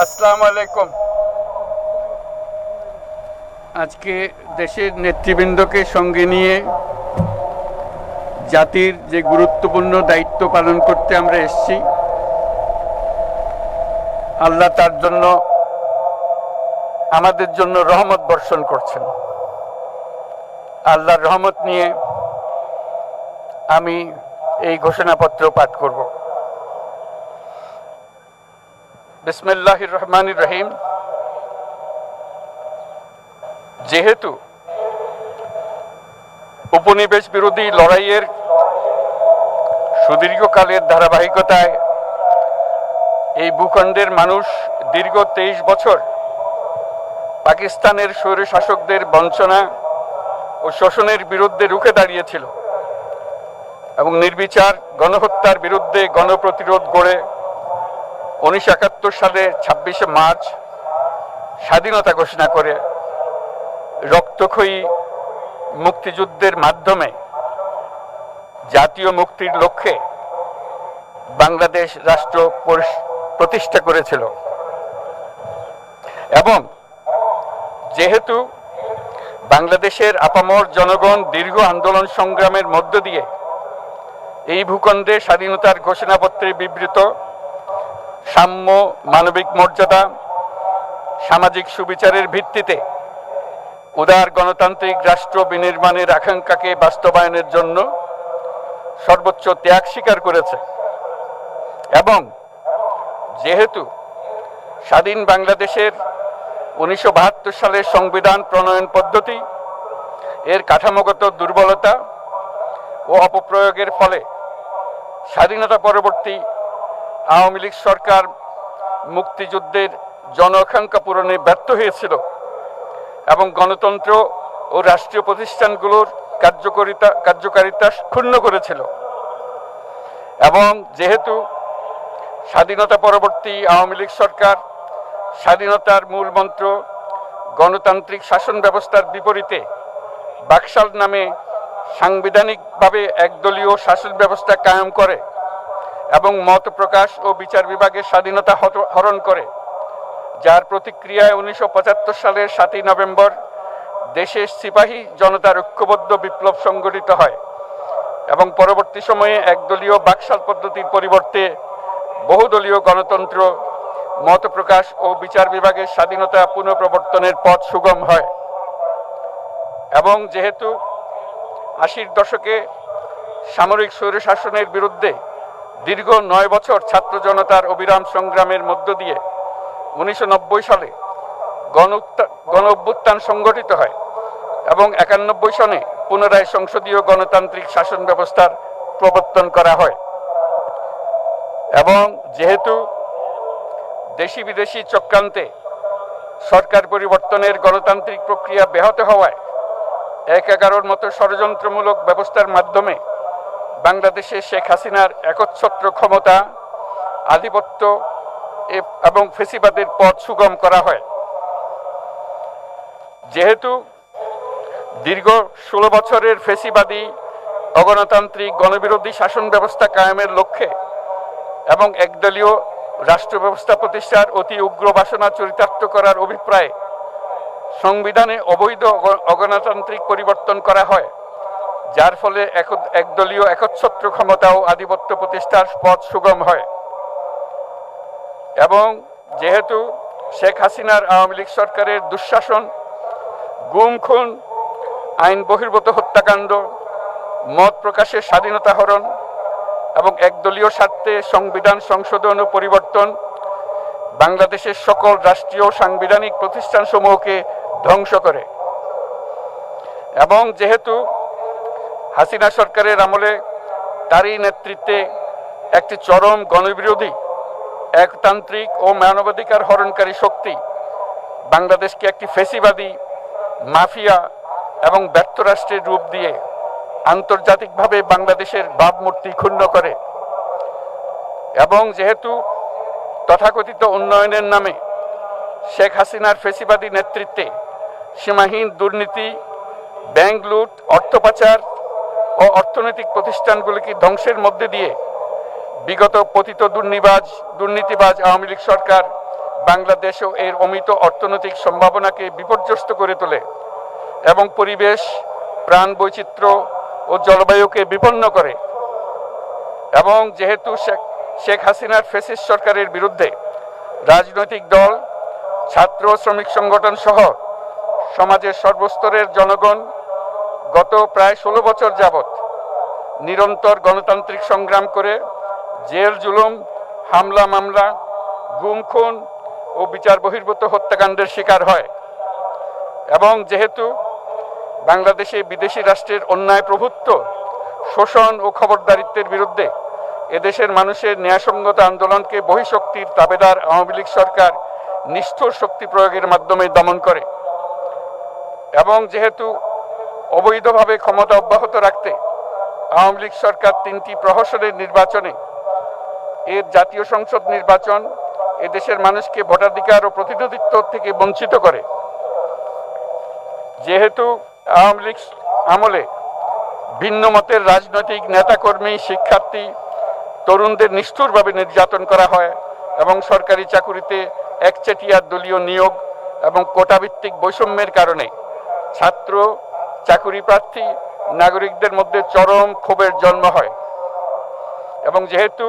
আসসালামু আলাইকুম। আজকে দেশের নেতৃবৃন্দকে সঙ্গে নিয়ে জাতির যে গুরুত্বপূর্ণ দায়িত্ব পালন করতে আমরা এসেছি, আল্লাহ তার জন্য আমাদের জন্য রহমত বর্ষণ করছেন। আল্লাহর রহমত নিয়ে আমি এই ঘোষণাপত্র পাঠ করব। বিসমিল্লাহির রহমানির রহিম। যেহেতু উপনিবেশ বিরোধী লড়াইয়ের সুদীর্ঘকালের ধারাবাহিকতায় এই ভূখণ্ডের মানুষ দীর্ঘ 23 বছর পাকিস্তানের স্বৈরশাসকদের বঞ্চনা ও শোষণের বিরুদ্ধে রুখে দাঁড়িয়েছিল এবং নির্বিচার গণহত্যার বিরুদ্ধে গণপ্রতিরোধ গড়ে 1971 সালের 26শে মার্চ স্বাধীনতা ঘোষণা করে রক্তক্ষয়ী মুক্তিযুদ্ধের মাধ্যমে জাতীয় মুক্তির লক্ষ্যে বাংলাদেশ রাষ্ট্র প্রতিষ্ঠা করেছিল। এবং যেহেতু বাংলাদেশের আপামর জনগণ দীর্ঘ আন্দোলন সংগ্রামের মধ্য দিয়ে এই ভূখণ্ডে স্বাধীনতার ঘোষণাপত্রে বিবৃত সাম্য, মানবিক মর্যাদা, সামাজিক সুবিচারের ভিত্তিতে উদার গণতান্ত্রিক রাষ্ট্র বিনির্মাণের আকাঙ্ক্ষাকে বাস্তবায়নের জন্য সর্বোচ্চ ত্যাগ স্বীকার করেছে, এবং যেহেতু স্বাধীন বাংলাদেশের 1972 সালের সংবিধান প্রণয়ন পদ্ধতি এর কাঠামোগত দুর্বলতা ও অপপ্রয়োগের ফলে স্বাধীনতা পরবর্তী আওয়ামী লীগ সরকার মুক্তিযুদ্ধের জন আকাঙ্ক্ষা পূরণে ব্যর্থ হয়েছিল এবং গণতন্ত্র ও রাষ্ট্রীয় প্রতিষ্ঠানগুলোর কার্যকারিতা ক্ষুণ্ণ করেছিল। এবং যেহেতু স্বাধীনতা পরবর্তী আওয়ামী লীগ সরকার স্বাধীনতার মূল মন্ত্র গণতান্ত্রিক শাসন ব্যবস্থার বিপরীতে বাকশাল নামে সাংবিধানিকভাবে একদলীয় শাসন ব্যবস্থা কায়েম করে এবং মত প্রকাশ ও বিচার বিভাগের স্বাধীনতা হরণ করে, যার প্রতিক্রিয়ায় 1975 সালের 7ই নভেম্বর দেশের সিপাহী জনতার ঐক্যবদ্ধ বিপ্লব সংগঠিত হয় এবং পরবর্তী সময়ে একদলীয় বাকশাল পদ্ধতির পরিবর্তে বহুদলীয় গণতন্ত্র, মত প্রকাশ ও বিচার বিভাগের স্বাধীনতা পুনঃপ্রবর্তনের পথ সুগম হয়। এবং যেহেতু 80-র দশকে সামরিক স্বৈরশাসনের বিরুদ্ধে দীর্ঘ 9 বছর ছাত্র জনতার অবিরাম সংগ্রামের মধ্য দিয়ে 1990 সালে গণ অভ্যুত্থান সংগঠিত হয় এবং 91 সনে পুনরায় সংসদীয় গণতান্ত্রিক শাসন ব্যবস্থার প্রবর্তন করা হয়। এবং যেহেতু দেশি বিদেশি চক্রান্তে সরকার পরিবর্তনের গণতান্ত্রিক প্রক্রিয়া ব্যাহত হওয়ায় 1/11 মতো ষড়যন্ত্রমূলক ব্যবস্থার মাধ্যমে বাংলাদেশে শেখ হাসিনার একচ্ছত্র ক্ষমতা, আধিপত্য এবং ফেসিবাদের পথ সুগম করা হয়। যেহেতু দীর্ঘ 16 বছরের ফেসিবাদী অগণতান্ত্রিক গণবিরোধী শাসন ব্যবস্থা কায়েমের লক্ষ্যে এবং একদলীয় রাষ্ট্র ব্যবস্থা প্রতিষ্ঠার অতি উগ্র বাসনা চরিতার্থ করার অভিপ্রায়ে সংবিধানে অবৈধ অগণতান্ত্রিক পরিবর্তন করা হয়, যার ফলে একদলীয় একচ্ছত্র ক্ষমতা ও আধিপত্য প্রতিষ্ঠার পথ সুগম হয়। এবং যেহেতু শেখ হাসিনার আওয়ামী লীগ সরকারের দুঃশাসন, গুম খুন, আইন বহির্ভূত হত্যাকাণ্ড, মত প্রকাশের স্বাধীনতা হরণ এবং একদলীয় স্বার্থে সংবিধান সংশোধন ও পরিবর্তন বাংলাদেশের সকল রাষ্ট্রীয় সাংবিধানিক প্রতিষ্ঠানসমূহকে ধ্বংস করে। এবং যেহেতু হাসিনা সরকারের আমলে তারই নেতৃত্বে একটি চরম গণবিরোধী, একতান্ত্রিক ও মানবাধিকার হরণকারী শক্তি বাংলাদেশকে একটি ফেসিবাদী, মাফিয়া এবং ব্যর্থ রাষ্ট্রের রূপ দিয়ে আন্তর্জাতিকভাবে বাংলাদেশের ভাবমূর্তি ক্ষুণ্ণ করে। এবং যেহেতু তথাকথিত উন্নয়নের নামে শেখ হাসিনার ফেসিবাদী নেতৃত্বে সীমাহীন দুর্নীতি, ব্যাংক লুট, অর্থ পাচার ও অর্থনৈতিক প্রতিষ্ঠানগুলিকে ধ্বংসের মধ্যে দিয়ে বিগত পতিত দুর্নীতিবাজ আওয়ামী লীগ সরকার বাংলাদেশ ও এর অমিত অর্থনৈতিক সম্ভাবনাকে বিপর্যস্ত করে তোলে এবং পরিবেশ, প্রাণ বৈচিত্র্য ও জলবায়ুকে বিপন্ন করে। এবং যেহেতু শেখ হাসিনার ফ্যাসিস্ট সরকারের বিরুদ্ধে রাজনৈতিক দল, ছাত্র শ্রমিক সংগঠন সহ সমাজের সর্বস্তরের জনগণ গত প্রায় 16 বছর যাবৎ নিরন্তর গণতান্ত্রিক সংগ্রাম করে জেল জুলুম, হামলা মামলা, গুম খুন ও বিচার বহির্ভূত হত্যাকাণ্ডের শিকার হয়। এবং যেহেতু বাংলাদেশে বিদেশি রাষ্ট্রের অন্যায় প্রভুত্ব, শোষণ ও খবরদারিত্বের বিরুদ্ধে এদেশের মানুষের ন্যায়সঙ্গত আন্দোলনকে বহিঃশক্তির তাবেদার আওয়ামী লীগ সরকার নিষ্ঠুর শক্তি প্রয়োগের মাধ্যমে দমন করে। এবং যেহেতু অবৈধভাবে ক্ষমতা অব্যাহত রাখতে আওয়ামী লীগ সরকার 3টি প্রহসনের নির্বাচনে এর জাতীয় সংসদ নির্বাচন এদেশের মানুষকে ভোটাধিকার ও প্রতিনিধিত্ব থেকে বঞ্চিত করে। যেহেতু আওয়ামী লীগ আমলে ভিন্ন মতের রাজনৈতিক নেতাকর্মী, শিক্ষার্থী, তরুণদের নিষ্ঠুরভাবে নির্যাতন করা হয় এবং সরকারি চাকুরিতে একচেটিয়া দলীয় নিয়োগ এবং কোটাভিত্তিক বৈষম্যের কারণে ছাত্র, চাকুরি প্রার্থী, নাগরিকদের মধ্যে চরম ক্ষোভের জন্ম হয়। এবং যেহেতু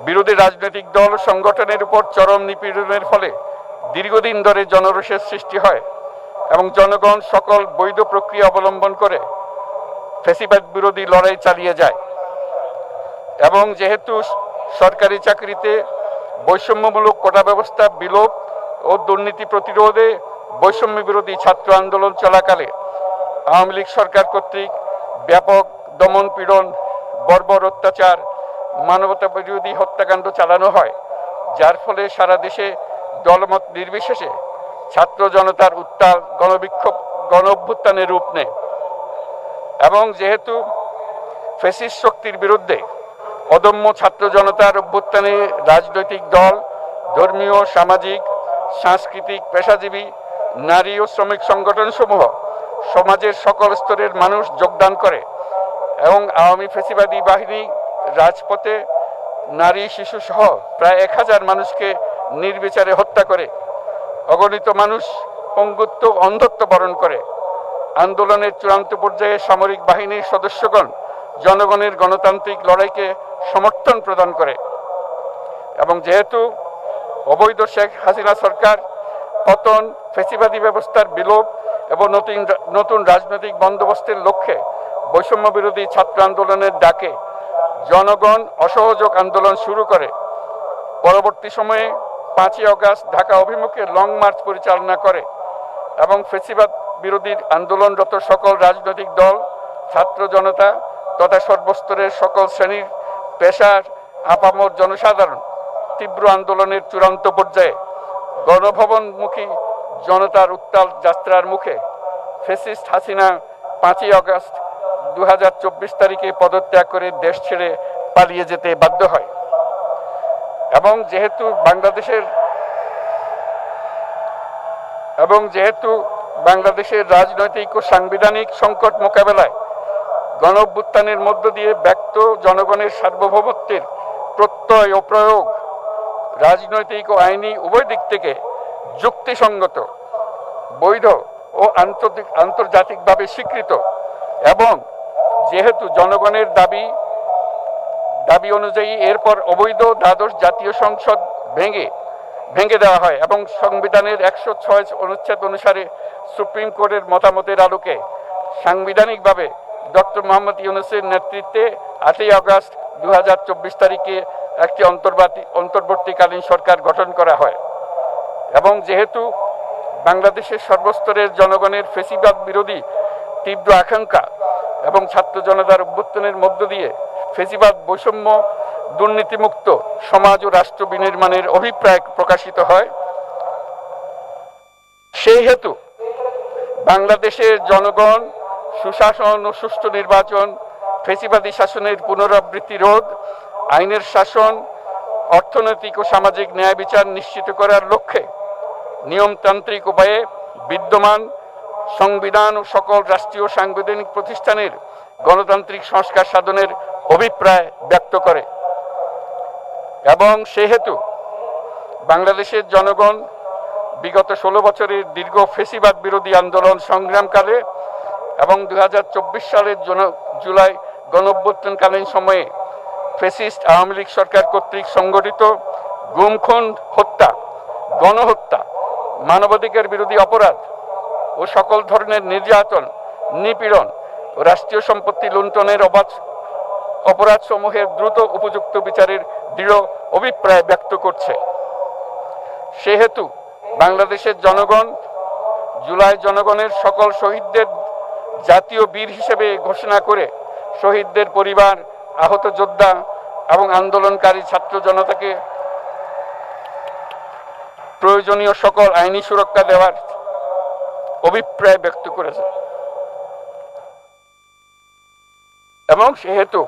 বিরোধী রাজনৈতিক দল সংগঠনের উপর চরম নিপীড়নের ফলে দীর্ঘদিন ধরে জনরোষের সৃষ্টি হয় এবং জনগণ সকল বৈধ প্রক্রিয়া অবলম্বন করে ফ্যাসিবাদ বিরোধী লড়াই চালিয়ে যায়। এবং যেহেতু সরকারি চাকরিতে বৈষম্যমূলক কোটা ব্যবস্থা বিলোপ ও দুর্নীতি প্রতিরোধে বৈষম্য বিরোধী ছাত্র আন্দোলন চলাকালে আওয়ামী লীগ সরকার কর্তৃক ব্যাপক দমন পীড়ন, বর্বর অত্যাচার, মানবতা বিরোধী হত্যাকাণ্ড চালানো হয়, যার ফলে সারা দেশে দলমত নির্বিশেষে ছাত্র জনতার উত্তাল গণবিক্ষোভ, গণ অভ্যুত্থানের রূপ নেয়। এবং যেহেতু ফ্যাসিস্ট শক্তির বিরুদ্ধে অদম্য ছাত্র জনতার অভ্যুত্থানে রাজনৈতিক দল, ধর্মীয়, সামাজিক, সাংস্কৃতিক, পেশাজীবী, নারী ও শ্রমিক সংগঠনসমূহ সমাজের সকল স্তরের মানুষ যোগদান করে এবং আওয়ামী ফ্যাসিবাদী বাহিনী রাজপথে নারী, শিশু সহ প্রায় 1000 মানুষকে নির্বিচারে হত্যা করে, অগণিত মানুষ পঙ্গুত্ব, অন্ধত্ব বরণ করে। আন্দোলনের চূড়ান্ত পর্যায়ে সামরিক বাহিনীর সদস্যগণ জনগণের গণতান্ত্রিক লড়াইকে সমর্থন প্রদান করে। এবং যেহেতু অবৈধ শেখ হাসিনা সরকার পতন, ফ্যাসিবাদী ব্যবস্থার বিলোপ এবং নতুন রাজনৈতিক বন্দোবস্তের লক্ষ্যে বৈষম্য বিরোধী ছাত্র আন্দোলনের ডাকে জনগণ অসহযোগ আন্দোলন শুরু করে, পরবর্তী সময়ে 5ই আগস্ট ঢাকা অভিমুখে লং মার্চ পরিচালনা করে এবং ফ্যাসিবাদ বিরোধী আন্দোলনরত সকল রাজনৈতিক দল, ছাত্র জনতা তথা সর্বস্তরের সকল শ্রেণীর, পেশার, আপামর জনসাধারণ তীব্র আন্দোলনের চূড়ান্ত পর্যায়ে গণভবনমুখী জনতার উত্তাল যাত্রার মুখে ফ্যাসিস্ট হাসিনা 5ই আগস্ট 2024 তারিখে পদত্যাগ করে দেশ ছেড়ে পালিয়ে যেতে বাধ্য হয়। এবং যেহেতু বাংলাদেশের রাজনৈতিক ও সাংবিধানিক সংকট মোকাবেলায় গণ অভ্যুত্থানের মধ্য দিয়ে ব্যক্ত জনগণের সার্বভৌমত্বের প্রত্যয় ও প্রয়োগ রাজনৈতিক ও আইনি উভয় দিক থেকে যুক্তিসঙ্গত, বৈধ ও আন্তর্জাতিকভাবে স্বীকৃত। এবং যেহেতু জনগণের দাবি অনুযায়ী এরপর অবৈধ দ্বাদশ জাতীয় সংসদ ভেঙে দেওয়া হয় এবং সংবিধানের 106 অনুচ্ছেদ অনুসারে সুপ্রিম কোর্টের মতামতের আলোকে সাংবিধানিকভাবে ডক্টর মোহাম্মদ ইউনূসের নেতৃত্বে 8ই আগস্ট 2024 তারিখে একটি অন্তর্বর্তীকালীন সরকার গঠন করা হয়। এবং যেহেতু বাংলাদেশের সর্বস্তরের জনগণের ফ্যাসিবাদ বিরোধী তীব্র আকাঙ্ক্ষা এবং ছাত্র জনতার অভ্যুত্থানের মধ্য দিয়ে ফ্যাসিবাদ, বৈষম্য, দুর্নীতিমুক্ত সমাজ ও রাষ্ট্র বিনির্মাণের অভিপ্রায় প্রকাশিত হয়, সেই হেতু বাংলাদেশের জনগণ সুশাসন ও সুষ্ঠু নির্বাচন, ফ্যাসিবাদী শাসনের পুনরাবৃত্তি রোধ, আইনের শাসন, অর্থনৈতিক ও সামাজিক ন্যায় বিচার নিশ্চিত করার লক্ষ্যে নিয়মতান্ত্রিক উপায়ে বিদ্যমান সংবিধান ও সকল রাষ্ট্রীয় সাংবিধানিক প্রতিষ্ঠানের গণতান্ত্রিক সংস্কার সাধনের অভিপ্রায় ব্যক্ত করে। এবং সেহেতু বাংলাদেশের জনগণ বিগত 16 বছরের দীর্ঘ ফ্যাসিবাদ বিরোধী আন্দোলন সংগ্রামকালে এবং 2024 সালের জুলাই গণঅভ্যুত্থানকালীন সময়ে ফ্যাসিস্ট আওয়ামী লীগ সরকার কর্তৃক সংগঠিত গুম খুন, হত্যা, গণহত্যা, মানবাধিকার বিরোধী অপরাধ ও সকল ধরনের নির্যাতন, নিপীড়ন ও রাষ্ট্রীয় সম্পত্তি লুণ্ঠনের অপরাধ সমূহের দ্রুত উপযুক্ত বিচারের দৃঢ় অভিপ্রায় ব্যক্ত করছে। সেহেতু বাংলাদেশের জনগণ জুলাই জনগণের সকল শহীদদের জাতীয় বীর হিসেবে ঘোষণা করে শহীদদের পরিবার, আহত যোদ্ধা এবং আন্দোলনকারী ছাত্র জনতাকে প্রয়োজনীয় সকল আইনি সুরক্ষা দেওয়ার অভিপ্রায় ব্যক্ত করেছে। এবং সেহেতু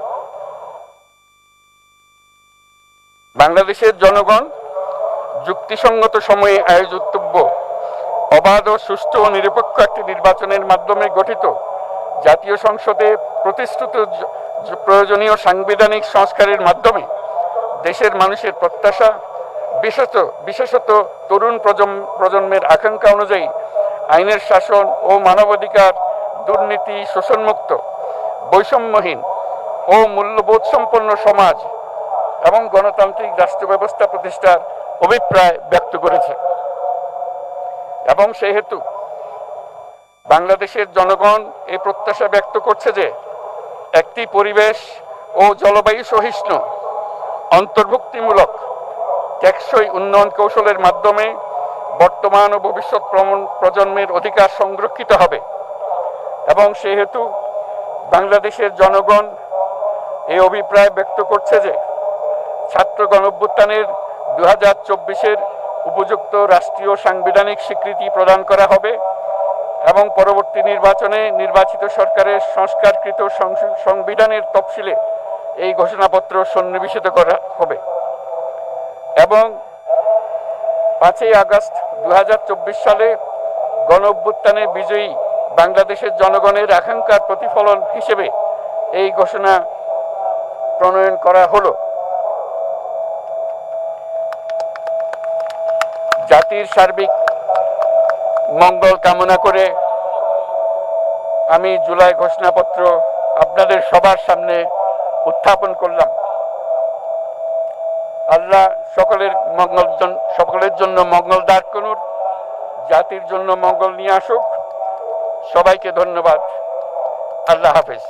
বাংলাদেশের জনগণ যুক্তিসঙ্গত সময়ে আয়োজিতব্য অবাধ ও সুষ্ঠু ও নিরপেক্ষ একটি নির্বাচনের মাধ্যমে গঠিত জাতীয় সংসদে প্রতিশ্রুত প্রয়োজনীয় সাংবিধানিক সংস্কারের মাধ্যমে দেশের মানুষের প্রত্যাশা, বিশেষত তরুণ প্রজন্মের আকাঙ্ক্ষা অনুযায়ী আইনের শাসন ও মানবাধিকার, দুর্নীতি, শোষণমুক্ত, বৈষম্যহীন ও মূল্যবোধ সম্পন্ন সমাজ এবং গণতান্ত্রিক রাষ্ট্র ব্যবস্থা প্রতিষ্ঠার অভিপ্রায় ব্যক্ত করেছে। এবং সেহেতু বাংলাদেশের জনগণ এই প্রত্যাশা ব্যক্ত করছে যে একটি পরিবেশ ও জলবায়ু সহিষ্ণু, অন্তর্ভুক্তিমূলক, টেকসই উন্নয়ন কৌশলের মাধ্যমে বর্তমান ও ভবিষ্যৎ প্রজন্মের অধিকার সংরক্ষিত হবে। এবং সেহেতু বাংলাদেশের জনগণ এই অভিপ্রায় ব্যক্ত করছে যে ছাত্র গণঅভ্যুত্থানের 2024-এর উপযুক্ত রাষ্ট্রীয় সাংবিধানিক স্বীকৃতি প্রদান করা হবে এবং পরবর্তী নির্বাচনে নির্বাচিত সরকারের সংস্কারকৃত সংবিধানের তফসিলে এই ঘোষণাপত্র সন্নিবেশিত করা হবে। এবং 5ই আগস্ট 2024 সালে গণঅভ্যুত্থানে বিজয়ী বাংলাদেশের জনগণের আকাঙ্ক্ষার প্রতিফলন হিসেবে এই ঘোষণা প্রণয়ন করা হলো। জাতির সার্বিক মঙ্গল কামনা করে আমি জুলাই ঘোষণাপত্র আপনাদের সবার সামনে উত্থাপন করলাম। আল্লাহ সকলের জন্য মঙ্গল দান করুন, জাতির জন্য মঙ্গল নিয়ে আসুক। সবাইকে ধন্যবাদ। আল্লাহ হাফেজ।